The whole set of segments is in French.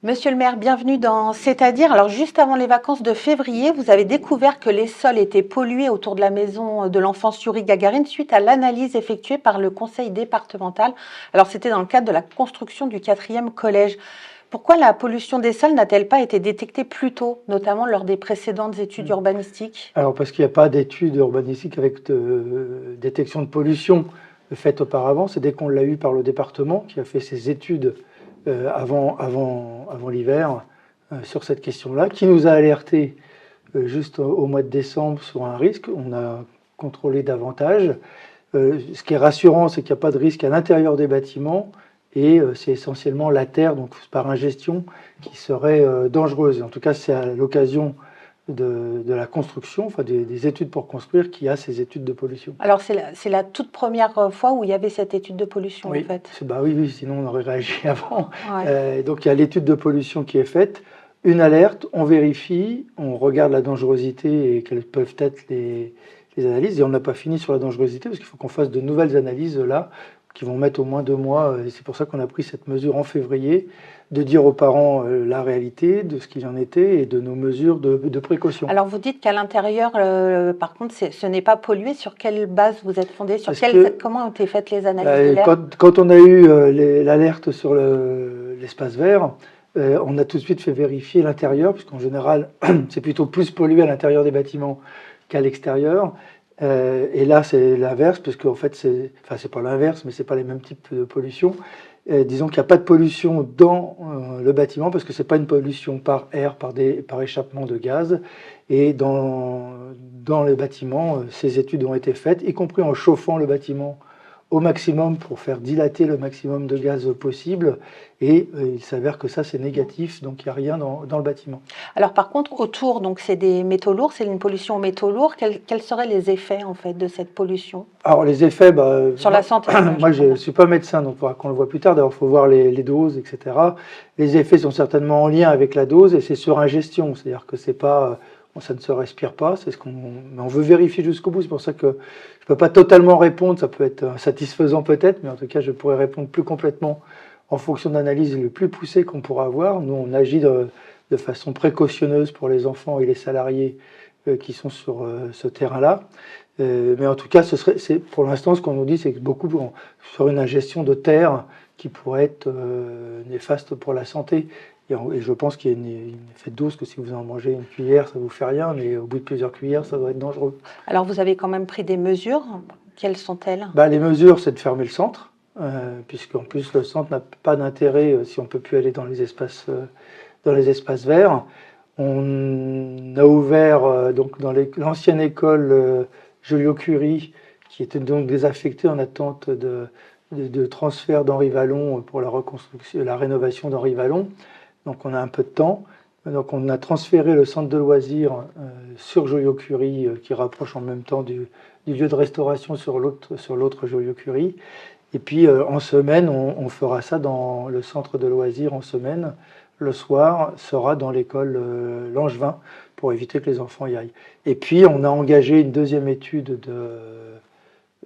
Monsieur le maire, bienvenue dans C'est-à-dire. Alors, juste avant les vacances de février, vous avez découvert que les sols étaient pollués autour de la maison de l'enfance Yuri Gagarine suite à l'analyse effectuée par le conseil départemental. Alors, c'était dans le cadre de la construction du 4e collège. Pourquoi la pollution des sols n'a-t-elle pas été détectée plus tôt, notamment lors des précédentes études urbanistiques? Alors parce qu'il n'y a pas d'études urbanistiques avec de détection de pollution faites auparavant, c'est dès qu'on l'a eu par le département qui a fait ses études avant l'hiver sur cette question-là, qui nous a alertés juste au mois de décembre sur un risque. On a contrôlé davantage. Ce qui est rassurant, c'est qu'il n'y a pas de risque à l'intérieur des bâtiments et c'est essentiellement la terre, donc par ingestion, qui serait dangereuse. En tout cas, c'est à l'occasion de la construction, enfin des études pour construire, qui a ces études de pollution. Alors, c'est la toute première fois où il y avait cette étude de pollution, Oui, en fait. oui, sinon on aurait réagi avant. Ouais. Donc il y a l'étude de pollution qui est faite, une alerte, on vérifie, on regarde la dangerosité et quelles peuvent être les analyses, et on n'a pas fini sur la dangerosité, parce qu'il faut qu'on fasse de nouvelles analyses là, qui vont mettre au moins 2 mois, et c'est pour ça qu'on a pris cette mesure en février, de dire aux parents la réalité de ce qu'il en était et de nos mesures de précaution. Alors, vous dites qu'à l'intérieur, par contre, ce n'est pas pollué. Sur quelle base vous êtes fondé? Comment ont été faites les analyses de l'air? Quand on a eu l'alerte sur l'espace vert, on a tout de suite fait vérifier l'intérieur, puisqu'en général, c'est plutôt plus pollué à l'intérieur des bâtiments qu'à l'extérieur. Et là, c'est l'inverse, parce qu'en fait, c'est pas l'inverse, mais c'est pas les mêmes types de pollution. Disons qu'il n'y a pas de pollution dans le bâtiment, parce que c'est pas une pollution par air, par échappement de gaz. Et dans le bâtiment, ces études ont été faites, y compris en chauffant le bâtiment au maximum pour faire dilater le maximum de gaz possible, et il s'avère que ça c'est négatif, donc il n'y a rien dans le bâtiment. Alors par contre, autour, donc c'est des métaux lourds, c'est une pollution aux métaux lourds. Quels seraient les effets en fait de cette pollution Alors les effets, sur la santé? Moi je ne suis pas médecin, donc il faudra qu'on le voit plus tard. D'abord il faut voir les doses, etc. Les effets sont certainement en lien avec la dose, et c'est sur ingestion, c'est-à-dire que c'est pas, ça ne se respire pas, mais on veut vérifier jusqu'au bout. C'est pour ça que je ne peux pas totalement répondre, ça peut être satisfaisant peut-être, mais en tout cas je pourrais répondre plus complètement en fonction d'analyses le plus poussées qu'on pourra avoir. Nous on agit de façon précautionneuse pour les enfants et les salariés qui sont sur ce terrain-là. Mais en tout cas, pour l'instant, ce qu'on nous dit, c'est que beaucoup sur une ingestion de terre qui pourrait être néfaste pour la santé. Et je pense qu'il y a un effet de dose, que si vous en mangez une cuillère, ça ne vous fait rien, mais au bout de plusieurs cuillères, ça doit être dangereux. Alors vous avez quand même pris des mesures. Quelles sont-elles? Les mesures, c'est de fermer le centre, puisqu'en plus le centre n'a pas d'intérêt si on ne peut plus aller dans les espaces verts. On a ouvert donc dans l'ancienne école Joliot-Curie, qui était donc désaffectée en attente de transfert d'Henri Vallon pour la reconstruction, la rénovation d'Henri Vallon. Donc on a un peu de temps. Donc on a transféré le centre de loisirs sur Joliot-Curie, qui rapproche en même temps du lieu de restauration sur l'autre Joliot-Curie. Et puis en semaine, on fera ça dans le centre de loisirs en semaine. Le soir sera dans l'école Langevin pour éviter que les enfants y aillent. Et puis on a engagé une deuxième étude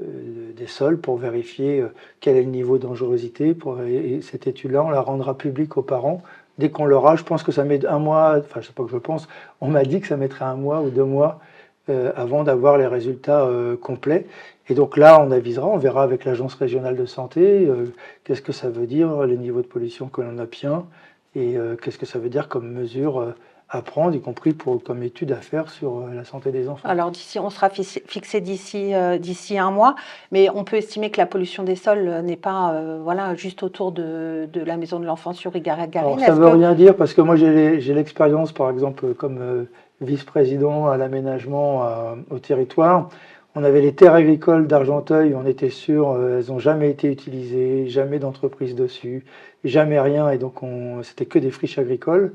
des sols pour vérifier quel est le niveau de dangerosité. Et cette étude-là, on la rendra publique aux parents dès qu'on l'aura. Je pense que ça met 1 mois, enfin je sais pas que je pense, on m'a dit que ça mettrait 1 mois ou 2 mois avant d'avoir les résultats complets. Et donc là, on avisera, on verra avec l'Agence régionale de santé qu'est-ce que ça veut dire, les niveaux de pollution que l'on obtient, et qu'est-ce que ça veut dire comme mesure à prendre, y compris comme étude à faire sur la santé des enfants. Alors on sera fixé d'ici 1 mois, mais on peut estimer que la pollution des sols n'est pas juste autour de la maison de l'enfance Yuri Gagarine. Ça ne veut rien dire, parce que moi j'ai l'expérience, par exemple, comme vice-président à l'aménagement au territoire. On avait les terres agricoles d'Argenteuil, on était sûr, elles n'ont jamais été utilisées, jamais d'entreprise dessus, jamais rien, et donc c'était que des friches agricoles.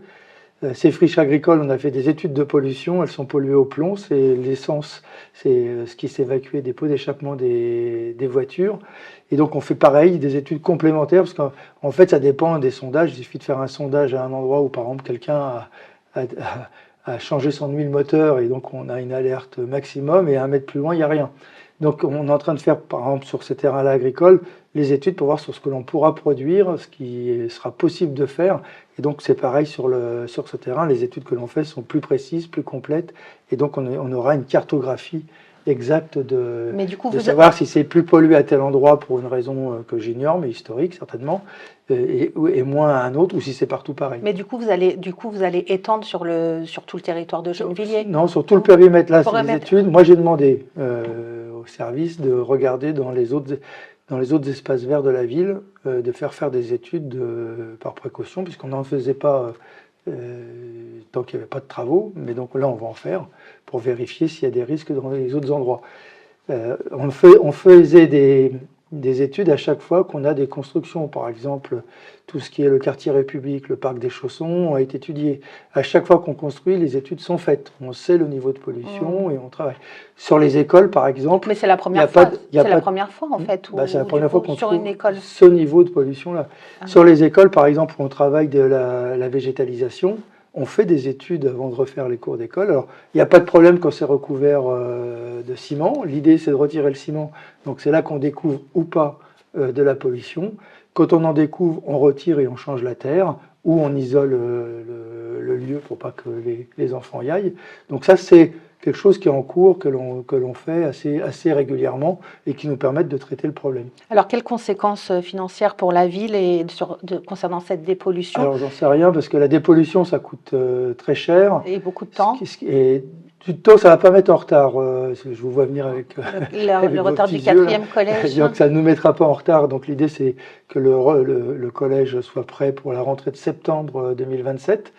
Ces friches agricoles, on a fait des études de pollution, elles sont polluées au plomb, c'est l'essence, c'est ce qui s'évacuait des pots d'échappement des voitures. Et donc on fait pareil, des études complémentaires, parce qu'en fait ça dépend des sondages. Il suffit de faire un sondage à un endroit où par exemple quelqu'un a changé son huile moteur, et donc on a une alerte maximum, et 1 mètre plus loin il n'y a rien. Donc on est en train de faire, par exemple, sur ces terrains-là agricoles, les études pour voir sur ce que l'on pourra produire, ce qui sera possible de faire. Et donc c'est pareil sur ce terrain, les études que l'on fait sont plus précises, plus complètes, et donc on aura une cartographie exacte Mais du coup, de savoir si c'est plus pollué à tel endroit pour une raison que j'ignore, mais historique certainement, et moins à un autre, ou si c'est partout pareil. Mais du coup, vous allez étendre sur tout le territoire de Gennevilliers? Non, sur tout le périmètre, là, c'est les Périmètre. études. Moi, j'ai demandé au service de regarder dans les autres espaces verts de la ville, de faire des études par précaution, puisqu'on n'en faisait pas tant qu'il n'y avait pas de travaux. Mais donc là, on va en faire pour vérifier s'il y a des risques dans les autres endroits. On faisait des études à chaque fois qu'on a des constructions. Par exemple, tout ce qui est le quartier République, le parc des Chaussons a été étudié. À chaque fois qu'on construit, les études sont faites. On sait le niveau de pollution et on travaille. Sur les écoles, par exemple... Mais c'est la première fois, première fois en fait, c'est la première fois qu'on sur trouve une école. ce niveau de pollution-là. Sur les écoles, par exemple, où on travaille de la végétalisation, on fait des études avant de refaire les cours d'école. Alors, il n'y a pas de problème quand c'est recouvert de ciment. L'idée, c'est de retirer le ciment. Donc, c'est là qu'on découvre ou pas de la pollution. Quand on en découvre, on retire et on change la terre, ou on isole le lieu pour pas que les enfants y aillent. Donc ça, c'est quelque chose qui est en cours, que l'on fait assez régulièrement et qui nous permettent de traiter le problème. Alors, quelles conséquences financières pour la ville concernant cette dépollution? Alors, j'en sais rien, parce que la dépollution, ça coûte très cher. Et beaucoup de temps. Et du temps, ça ne va pas mettre en retard. Je vous vois venir avec le retard du 4e collège. Donc, ça ne nous mettra pas en retard. Donc, l'idée, c'est que le collège soit prêt pour la rentrée de septembre 2027.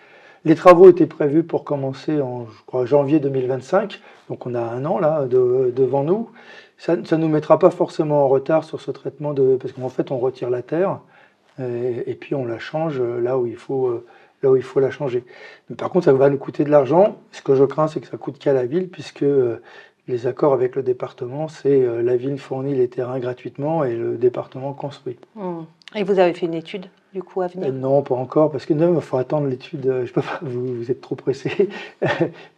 Les travaux étaient prévus pour commencer en, je crois, janvier 2025. Donc, on a un an là devant nous. Ça ne nous mettra pas forcément en retard sur ce traitement parce qu'en fait, on retire la terre et puis on la change là où il faut la changer. Mais par contre, ça va nous coûter de l'argent. Ce que je crains, c'est que ça coûte qu'à la ville, puisque les accords avec le département, c'est la ville fournit les terrains gratuitement et le département construit. Et vous avez fait une étude, du coup, à venir? Non, pas encore, parce que non, il faut attendre l'étude. Je peux pas, vous êtes trop pressé.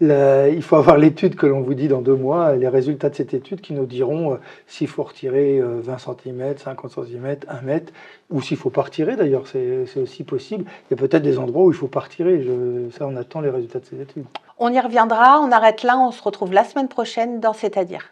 Il faut avoir l'étude que l'on vous dit dans 2 mois, les résultats de cette étude qui nous diront s'il faut retirer 20 cm, 50 cm, 1 mètre, ou s'il ne faut pas retirer d'ailleurs, c'est aussi possible. Il y a peut-être des endroits où il ne faut pas retirer. Ça, on attend les résultats de ces études. On y reviendra, on arrête là, on se retrouve la semaine prochaine dans C'est-à-dire.